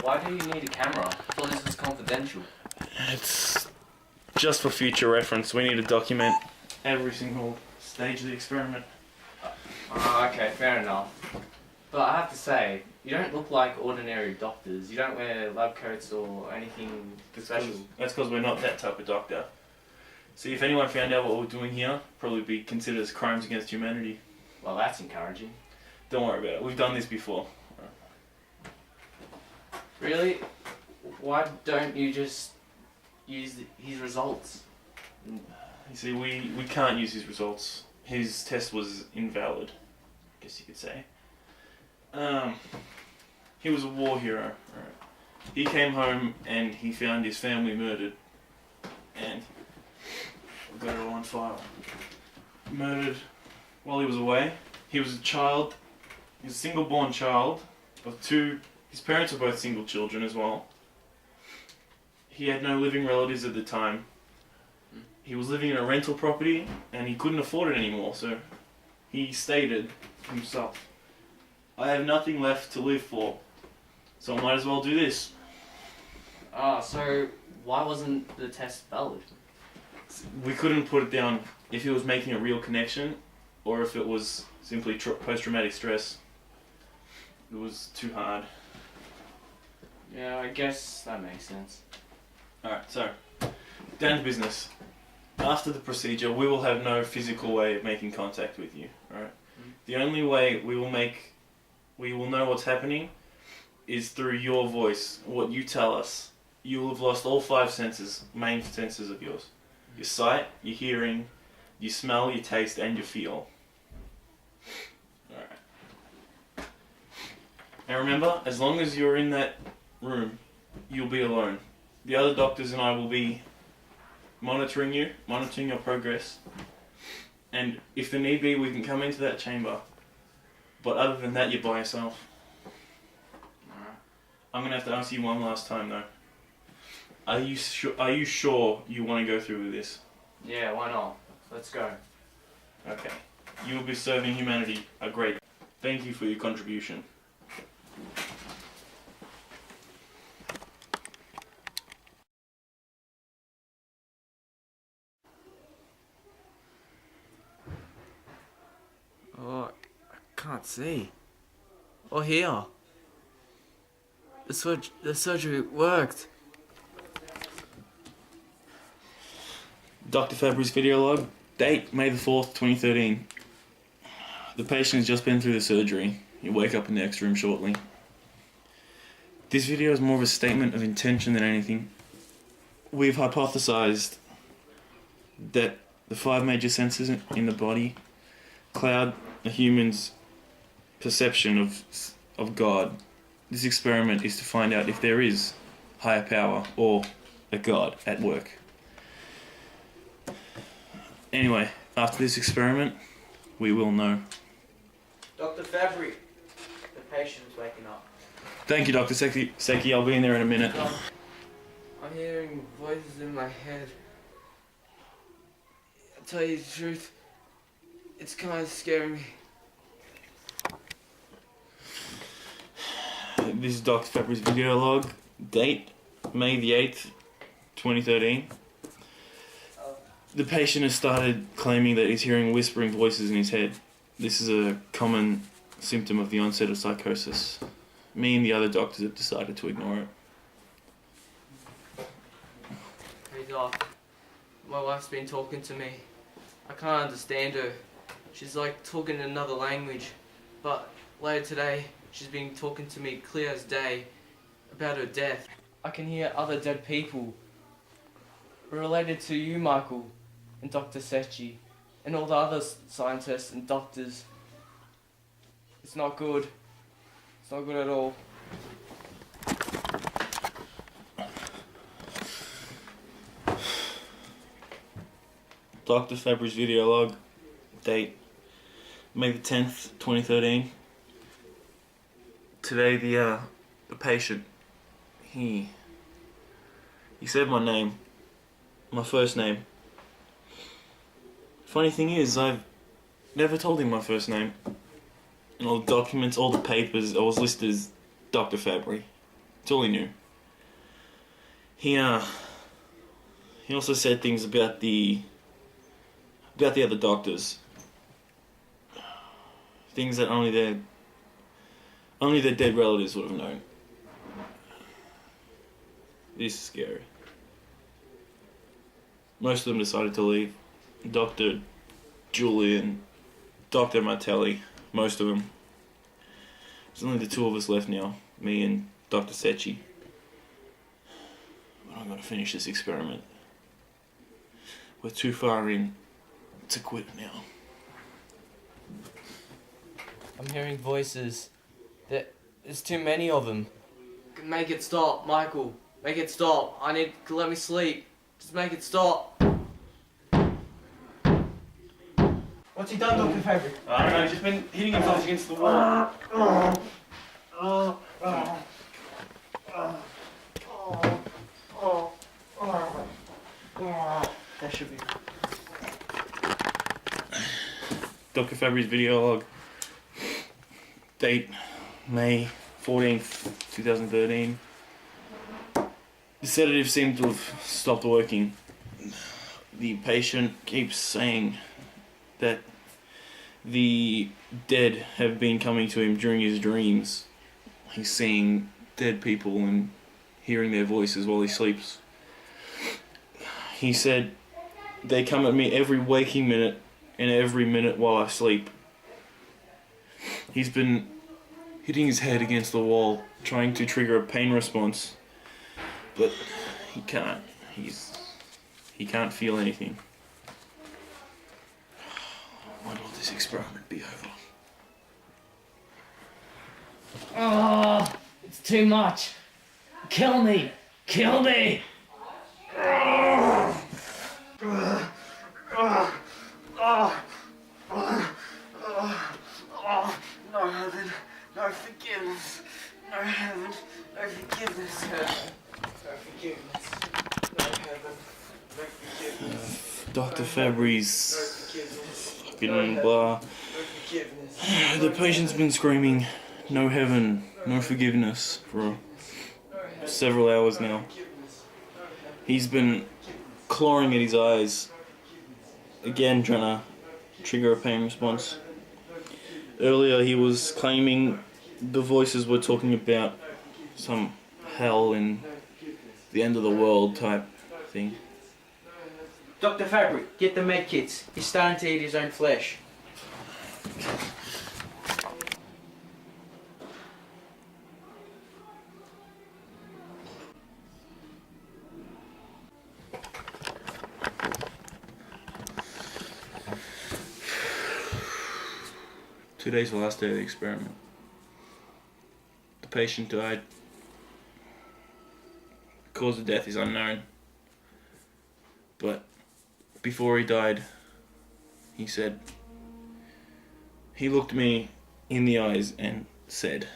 Why do you need a camera? I thought this was confidential. It's just for future reference. We need to document every single stage of the experiment. Okay, fair enough. But I have to say, you don't look like ordinary doctors. You don't wear lab coats or anything special. That's because we're not that type of doctor. See, if anyone found out what we're doing here, probably be considered as crimes against humanity. Well, that's encouraging. Don't worry about it. We've done this before. Really? Why don't you just use his results? You see, we can't use his results. His test was invalid, I guess you could say. He was a war hero. Right? He came home and he found his family murdered. And we've got it all on file. Murdered while he was away. He was a child. He was a single-born child of two. His parents were both single children as well. He had no living relatives at the time. He was living in a rental property and he couldn't afford it anymore, so he stated himself, I have nothing left to live for, so I might as well do this. So why wasn't the test valid? We couldn't put it down if he was making a real connection or if it was simply post-traumatic stress. It was too hard. Yeah, I guess that makes sense. Alright, so, down to business. After the procedure, we will have no physical way of making contact with you, alright? The only way we will know what's happening is through your voice, what you tell us. You will have lost all 5 senses, main senses of yours. Your sight, your hearing, your smell, your taste, and your feel. Alright. Now remember, as long as you're in that room, you'll be alone. The other doctors and I will be monitoring your progress, and if the need be, we can come into that chamber. But other than that, you're by yourself. Alright. I'm gonna have to ask you one last time though. Are you sure you want to go through with this? Yeah, why not? Let's go. Okay. You will be serving humanity a great. Thank you for your contribution. Oh, I can't see. Oh, here. The surgery worked. Dr. Fabry's video log. Date, May the 4th, 2013. The patient has just been through the surgery. He'll wake up in the next room shortly. This video is more of a statement of intention than anything. We've hypothesized that the 5 major senses in the body cloud a human's perception of God. This experiment is to find out if there is higher power or a God at work. Anyway, after this experiment, we will know. Dr. Fabry, the patient's waking up. Thank you, Dr. Seki. I'll be in there in a minute. I'm hearing voices in my head. I'll tell you the truth, it's kind of scaring me. This is Dr. Fabry's video log. Date, May the 8th, 2013. The patient has started claiming that he's hearing whispering voices in his head. This is a common symptom of the onset of psychosis. Me and the other doctors have decided to ignore it. Hey Doc, my wife's been talking to me. I can't understand her. She's like talking in another language. But later today, she's been talking to me clear as day about her death. I can hear other dead people related to you, Michael, and Dr. Sechi, and all the other scientists and doctors. It's not good. It's not good at all. Dr. Fabry's video log. Date, May the 10th, 2013. Today the patient, he said my name, my first name. Funny thing is, I've never told him my first name. In all the documents, all the papers, I was listed as Dr. Fabry. That's all he knew. He also said things about the other doctors. Things that only their dead relatives would have known. This is scary. Most of them decided to leave. Dr. Julian, Dr. Martelli, most of them. There's only the two of us left now, me and Dr. Secchi. But I'm gonna finish this experiment. We're too far in to quit now. I'm hearing voices. There's too many of them. Make it stop, Michael. Make it stop. I need to let me sleep. Just make it stop. What's he done, Dr. Fabry? I don't know, he's just been hitting himself against the wall. That should be. Dr. Fabry's video log. Date May 14th, 2013. The sedative seemed to have stopped working. The patient keeps saying that the dead have been coming to him during his dreams. He's seeing dead people and hearing their voices while he sleeps. He said they come at me every waking minute and every minute while I sleep. He's been hitting his head against the wall, trying to trigger a pain response, but he can't. He can't feel anything. When will this experiment be over? Oh, it's too much. Kill me. Kill me. No heaven, no forgiveness. No heaven, no forgiveness. No forgiveness. No heaven, no forgiveness. Dr. Fabry's No forgiveness. fucking blah. No forgiveness. The patient's been screaming, no heaven, no forgiveness, for several hours now. He's been clawing at his eyes, again trying to trigger a pain response. Earlier he was claiming the voices were talking about some hell and the end of the world type thing. Dr. Fabry, get the med kits. He's starting to eat his own flesh. Today's the last day of the experiment. The patient died. The cause of death is unknown. But before he died, he said, he looked me in the eyes and said,